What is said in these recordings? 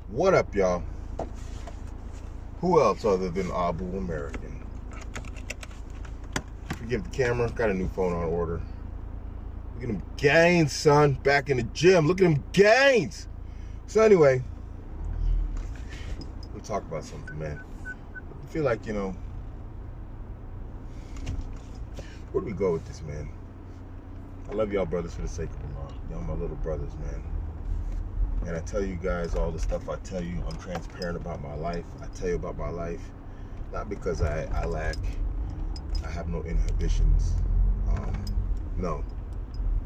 What up, y'all? Who else other than Abuamerican? Forgive the camera. Got a new phone on order. Look at them gains, son. Back in the gym. Look at them gains. So anyway, we'll talk about something, man. I feel like, where do we go with this, man? I love y'all brothers for the sake of Allah. Y'all my little brothers, man. And I tell you guys all the stuff I tell you. I'm transparent about my life. I tell you about my life. Not because I have no inhibitions. No.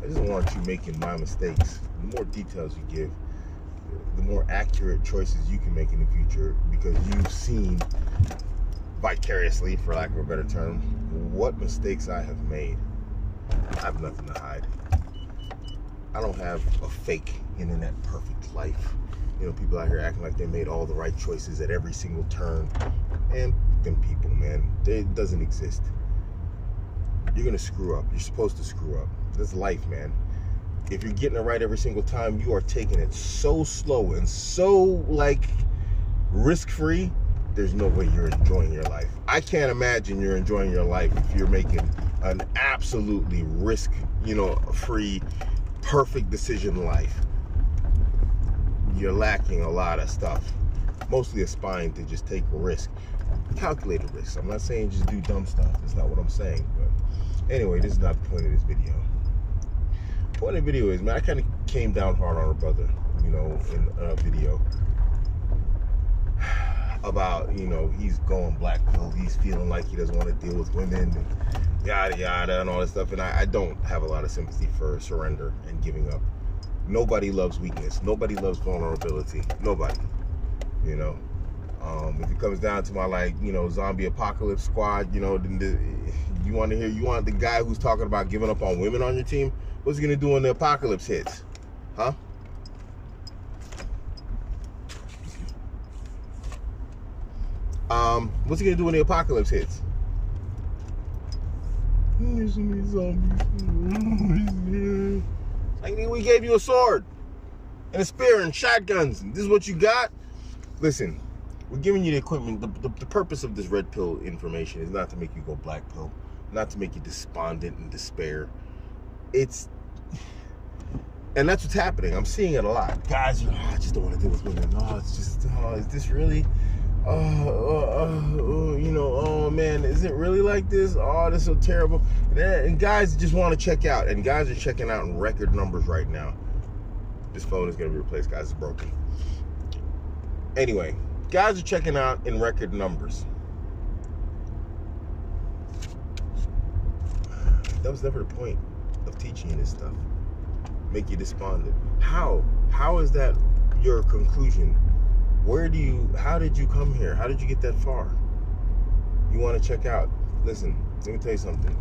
I just want you making my mistakes. The more details you give, the more accurate choices you can make in the future, because you've seen vicariously, for lack of a better term, what mistakes I have made. I have nothing to hide. I don't have a fake internet perfect life. People out here acting like they made all the right choices at every single turn. And them people, man, it doesn't exist. You're gonna screw up. You're supposed to screw up. That's life, man. If you're getting it right every single time, you are taking it so slow and so risk-free. There's no way you're enjoying your life. I can't imagine you're enjoying your life if you're making an absolutely risk-free, perfect decision life. You're lacking a lot of stuff. Mostly aspiring to just take a risk. Calculated risks. I'm not saying just do dumb stuff. That's not what I'm saying. But anyway, this is not the point of this video. The point of the video is, man, I kind of came down hard on a brother, in a video about, he's going black pill. He's feeling like he doesn't want to deal with women and yada yada and all this stuff. And I don't have a lot of sympathy for surrender and giving up. Nobody loves weakness. Nobody loves vulnerability. Nobody. If it comes down to my zombie apocalypse squad, you want the guy who's talking about giving up on women on your team? What's he gonna do when the apocalypse hits? Huh? What's he gonna do when the apocalypse hits? There's so many zombies. Like, we gave you a sword and a spear and shotguns, and this is what you got? Listen, we're giving you the equipment. The purpose of this red pill information is not to make you go black pill, not to make you despondent and despair. And that's what's happening. I'm seeing it a lot. Guys, I just don't want to deal with women. Is this really? Oh man, is it really like this? Oh, this is so terrible. And guys just want to check out, and guys are checking out in record numbers right now. This phone is going to be replaced, guys. It's broken. Anyway, guys are checking out in record numbers. That was never the point of teaching you this stuff. Make you despondent. How is that your conclusion? How did you come here? How did you get that far? You want to check out. Listen, let me tell you something.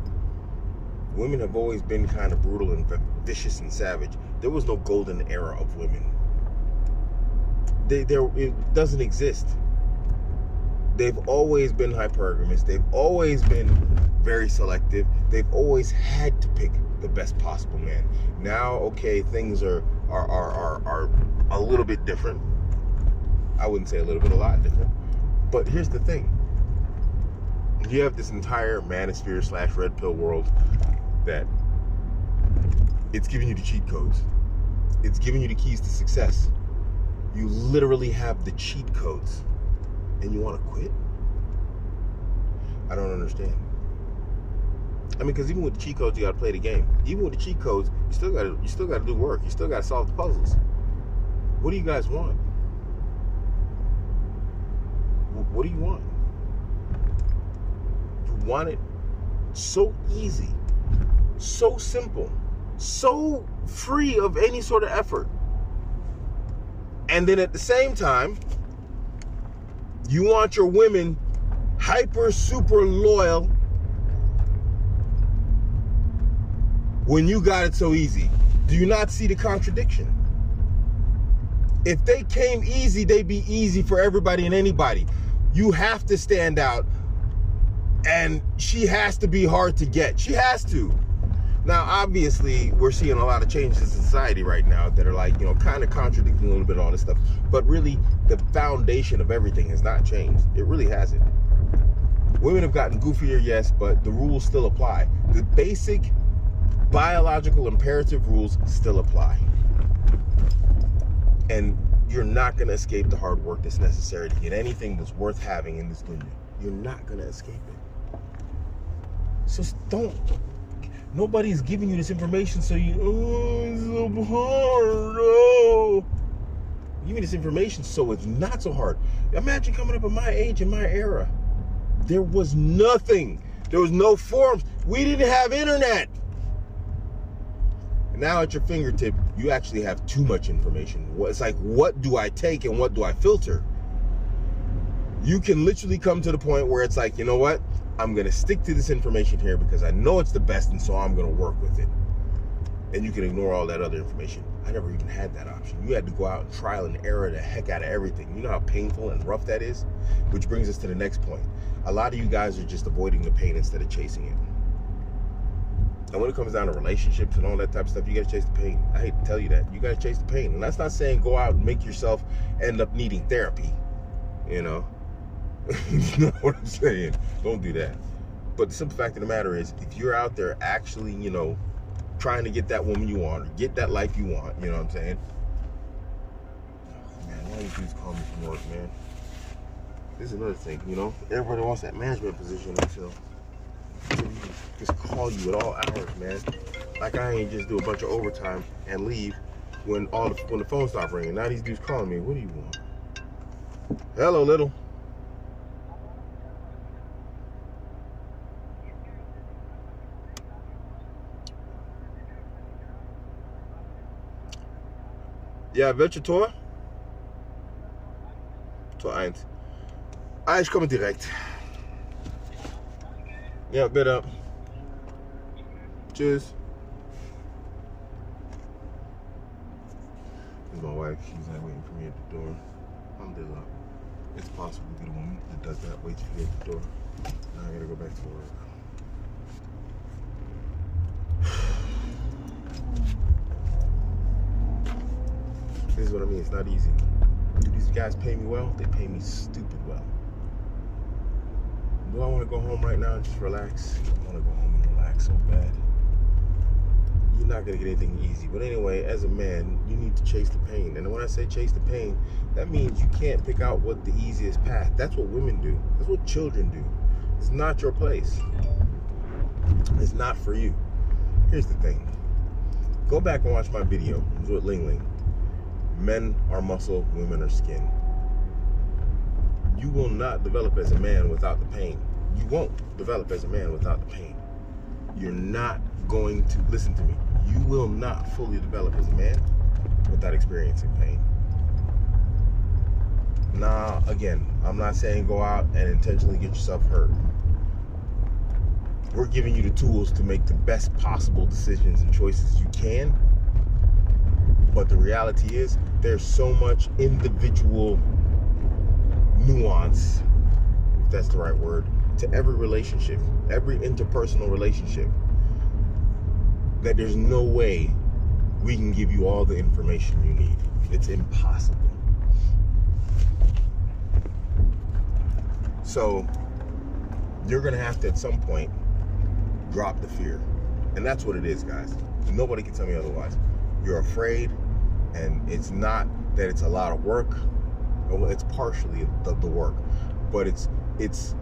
Women have always been kind of brutal and vicious and savage. There was no golden era of women. It doesn't exist. They've always been hypergamous. They've always been very selective. They've always had to pick the best possible man. Now, okay, things are a little bit different. I wouldn't say a little bit, a lot different. But here's the thing. You have this entire manosphere / red pill world that it's giving you the cheat codes. It's giving you the keys to success. You literally have the cheat codes, and you want to quit? I don't understand. I mean, because even with the cheat codes, you got to play the game. Even with the cheat codes, you still got to do work. You still got to solve the puzzles. What do you guys want? What do you want? You want it so easy, so simple, so free of any sort of effort. And then at the same time, you want your women hyper, super loyal when you got it so easy. Do you not see the contradiction? If they came easy, they'd be easy for everybody and anybody. You have to stand out, and she has to be hard to get. She has to. Now, obviously, we're seeing a lot of changes in society right now that are like, kind of contradicting a little bit of all this stuff. But really, the foundation of everything has not changed. It really hasn't. Women have gotten goofier, yes, but the rules still apply. The basic biological imperative rules still apply. And you're not going to escape the hard work that's necessary to get anything that's worth having in this dunya. You're not going to escape it. So don't. Nobody's giving you this information so it's so hard. Oh. Give me this information so it's not so hard. Imagine coming up at my age, in my era. There was nothing. There was no forums. We didn't have internet. And now at your fingertip, you actually have too much information. It's like, what do I take and what do I filter? You can literally come to the point where it's like, you know what? I'm going to stick to this information here because I know it's the best, and so I'm going to work with it. And you can ignore all that other information. I never even had that option. You had to go out and trial and error the heck out of everything. You know how painful and rough that is? Which brings us to the next point. A lot of you guys are just avoiding the pain instead of chasing it. And when it comes down to relationships and all that type of stuff, you got to chase the pain. I hate to tell you that. You got to chase the pain. And that's not saying go out and make yourself end up needing therapy. You know? You know what I'm saying? Don't do that. But the simple fact of the matter is, if you're out there actually, trying to get that woman you want, or get that life you want, you know what I'm saying? Oh, man, why do you dudes call me from work, man? This is another thing, Everybody wants that management position until just call you at all hours, man. Like I ain't just do a bunch of overtime and leave when the phone stopped ringing. Now these dudes calling me. What do you want? Hello, little. Ja, welche Tor? Tor 1. Ich komme direkt. Ja, bitte. Tschüss. This is my wife. She's like waiting for me at the door. Alhamdulillah. It's possible to get a woman that does that, waits for me at the door. Now I gotta go back to work. This is what I mean. It's not easy. Do these guys pay me well? They pay me stupid well. Do I want to go home right now and just relax? I want to go home and relax so bad. You're not going to get anything easy. But anyway, as a man, you need to chase the pain. And when I say chase the pain, that means you can't pick out what the easiest path. That's what women do. That's what children do. It's not your place. It's not for you. Here's the thing. Go back and watch my video. It was with Ling Ling. Men are muscle, women are skin. You will not develop as a man without the pain. You won't develop as a man without the pain. You're not going to, listen to me, you will not fully develop as a man without experiencing pain. Now, again, I'm not saying go out and intentionally get yourself hurt. We're giving you the tools to make the best possible decisions and choices you can. But the reality is, there's so much individual nuance, if that's the right word, to every relationship, every interpersonal relationship, that there's no way we can give you all the information you need. It's impossible. So you're going to have to, at some point, drop the fear. And that's what it is, guys. Nobody can tell me otherwise. You're afraid, and it's not that it's a lot of work. Well, it's partially the work, but it's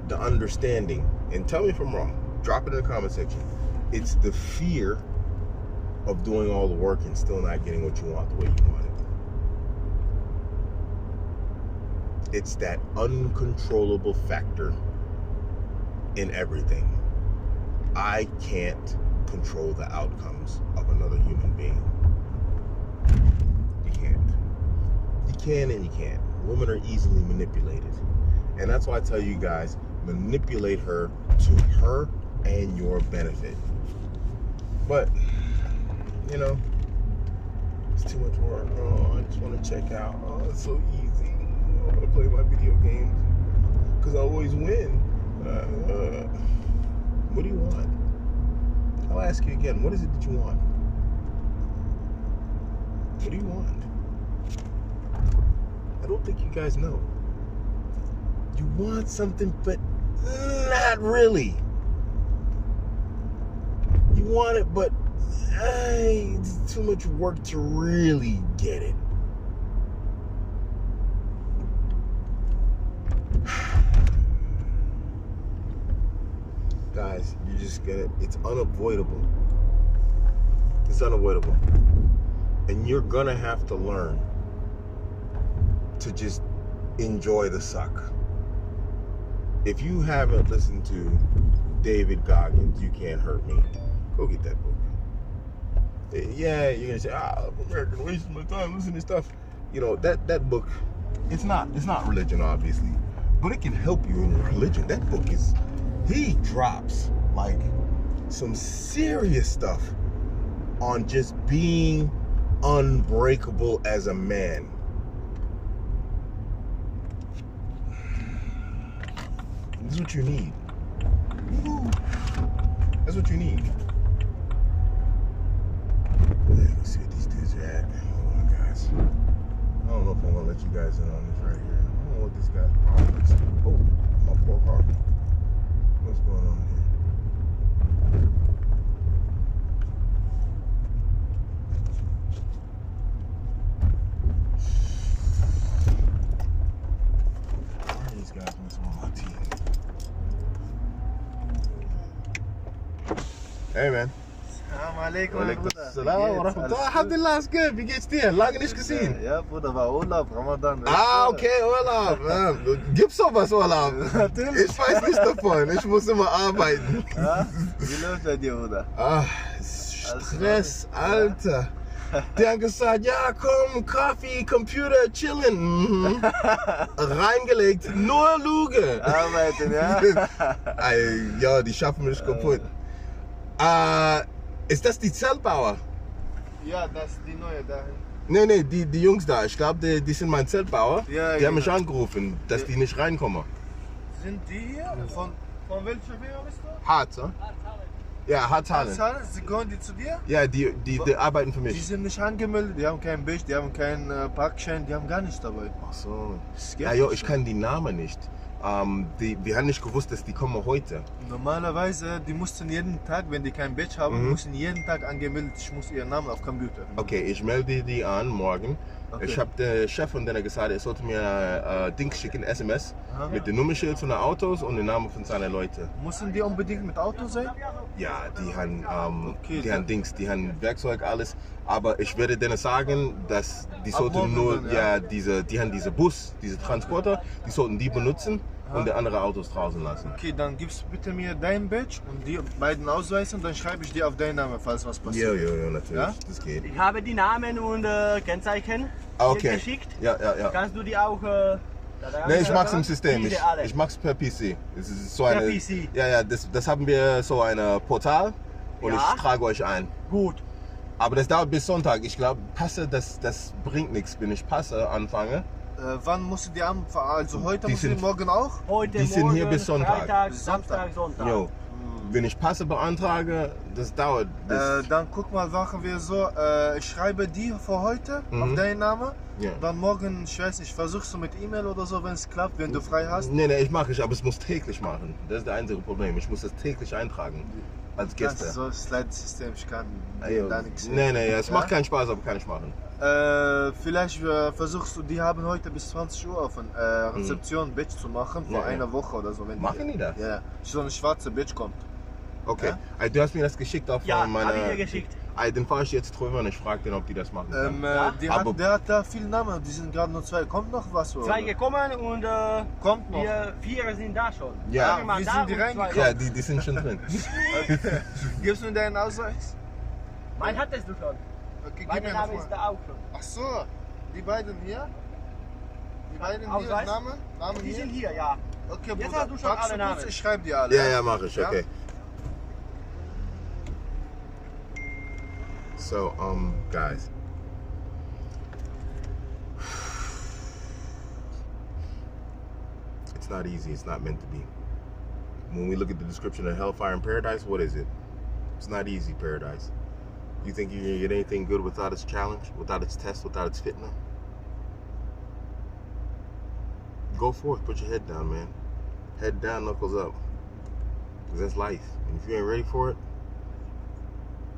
the understanding. And tell me if I'm wrong. Drop it in the comment section. It's the fear of doing all the work and still not getting what you want the way you want it. It's that uncontrollable factor in everything. I can't control the outcomes of another human being. You can't. You can and you can't. Women are easily manipulated. And that's why I tell you guys, manipulate her to her and your benefit. But, it's too much work. Oh, I just want to check out. Oh, it's so easy. I want to play my video games because I always win. What do you want? I I'll ask you again, what is it that you want? What do you want? I don't think you guys know. You want something, but not really. You want it, but it's too much work to really get it. Guys, you just get it. It's unavoidable. It's unavoidable. And you're gonna have to learn to just enjoy the suck. If you haven't listened to David Goggins, You Can't Hurt Me, go get that book. Yeah, you're gonna say, American, wasting my time listening to stuff. You know, that book, it's not religion, obviously, but it can help you in your religion. That book is, he drops like some serious stuff on just being unbreakable as a man. This is what you need. Woo-hoo. That's what you need. Let's see what these dudes are at. Hold on, guys. I don't know if I'm gonna let you guys in on this right here. I don't know what this guy's problem is. Oh, my poor car. What's going on here? Why are these guys messing with my team? Hey, man. Assalamu alaikum, Bruder. Salam wa rahmatullah. Alhamdulillah, ist gut. Wie geht's dir? Lange nicht gesehen. Ja, Bruder, war Urlaub, Ramadan. Okay, Urlaub. Gibt's sowas Urlaub? Natürlich. Ich weiß nicht davon. Ich muss immer arbeiten. Ja? Wie läuft bei dir, Bruder? Stress, Alter. Die haben gesagt, ja komm, Kaffee, Computer, chillen. Reingelegt, nur Lüge. Arbeiten, ja? Ja, die schaffen mich kaputt. Ist das die Zeltbauer? Ja, das ist die neue dahin. Nee, die Jungs da. Ich glaube, die sind mein Zeltbauer. Ja, die haben mich angerufen, dass die nicht reinkommen. Sind die hier? Von welcher Firma bist du? Harz, ne? Ja, Harzhallen. Sie gehören die zu dir? Ja, die arbeiten für Die mich. sind nicht angemeldet, die haben keinen Badge, die haben keinen Parkschein, die haben gar nichts dabei. Ach so. Das Ja, geht jo, nicht ich so. kann die Namen nicht. Wir haben nicht gewusst, dass die kommen heute. Normalerweise, die mussten jeden Tag, wenn die kein Badge haben, mussten jeden Tag angemeldet, ich muss ihren Namen auf Computer. Okay, ich melde die an morgen. Okay. Ich habe den Chef von denen gesagt, er sollte mir Dings schicken, SMS, Aha. mit dem Nummernschild von den Autos und den Namen von seinen Leuten. Müssen die unbedingt mit Auto sein? Ja, die haben, Okay, die haben Dings, die haben Werkzeug, alles. Aber ich werde denen sagen, dass die Ab sollten morgen nur, dann, ja. die haben diese Bus, diese Transporter, die sollten die benutzen und die anderen Autos draußen lassen. Okay, dann gibst bitte mir dein Badge und die beiden Ausweise und dann schreibe ich dir auf deinen Namen, falls was passiert. Jo, natürlich, Ja? das geht. Ich habe die Namen und Kennzeichen Okay. dir geschickt. Ja. Kannst du die auch... Nee, ich mach's im System. Diese alle. Ich mach's per PC. Es ist so Per eine, PC. Ja, das haben wir so ein Portal und Ja. ich trage euch ein. Gut. Aber das dauert bis Sonntag. Ich glaube, Passe, das bringt nichts, wenn ich Passe anfange. Wann musst du die anfahren? Also heute Die musst du sind- morgen auch? Heute, Die sind morgen, hier bis Sonntag. Freitag, Bis Samstag, Sonntag. Jo. Wenn ich Passe beantrage, das dauert. Dann guck mal, machen wir so, ich schreibe die für heute auf deinen Namen. Ja. Dann morgen, ich weiß nicht, versuchst du mit E-Mail oder so, wenn es klappt, wenn du frei hast. Nee, ich mache es, aber es muss täglich machen. Das ist das einzige Problem. Ich muss das täglich eintragen. Als Das ist Gäste. so das Slide-System, ich kann Jo. da nichts Nee, es Ja? macht keinen Spaß, aber kann ich machen. Vielleicht versuchst du, die haben heute bis 20 Uhr auf Rezeption Badge zu machen, vor Ja. einer Woche oder so. Wenn Machen die das? Ja, so eine schwarze Badge kommt. Okay. Du hast mir das geschickt auf Ja, meine... habe ich dir geschickt. Den fahre ich jetzt drüber und ich frage den, ob die das machen können. Der hat da viele Namen, die sind gerade nur zwei. Kommt noch was? Oder? 2 gekommen und Kommt noch. wir 4 sind da schon. Ja. Sagen wir mal Wie da sind die und zwei reingekommen? Ja, die sind schon drin. Gibst du mir deinen Ausweis? Mein hattest du schon. Okay, gib Mein mir Name noch ist mal. da auch schon. Ach so, die beiden hier? Die beiden hier, Ausweis? Namen Die hier? sind hier, ja. Okay, Jetzt Bruder, hast du schon packst alle du kurz, Namen. ich schreibe die alle. Ja, mache ich, Ja? okay. So, guys. It's not easy, it's not meant to be. When we look at the description of hellfire and paradise, what is it? It's not easy, paradise. You think you're gonna get anything good without its challenge, without its test, without its fitna? Go forth, put your head down, man. Head down, knuckles up. Because that's life. And if you ain't ready for it,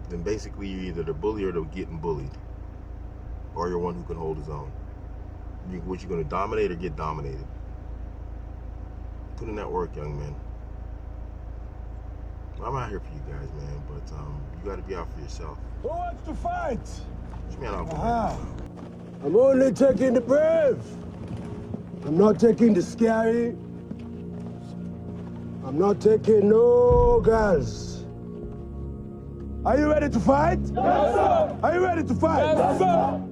then basically you're either the bully or the getting bullied. Or you're one who can hold his own. What, you gonna dominate or get dominated? Put in that work, young man. I'm out here for you guys, man, but you gotta be out for yourself. Who wants to fight? What you mean out for I'm only taking the brave. I'm not taking the scary. I'm not taking no girls. Are you ready to fight? Yes, sir. Are you ready to fight? Yes, sir.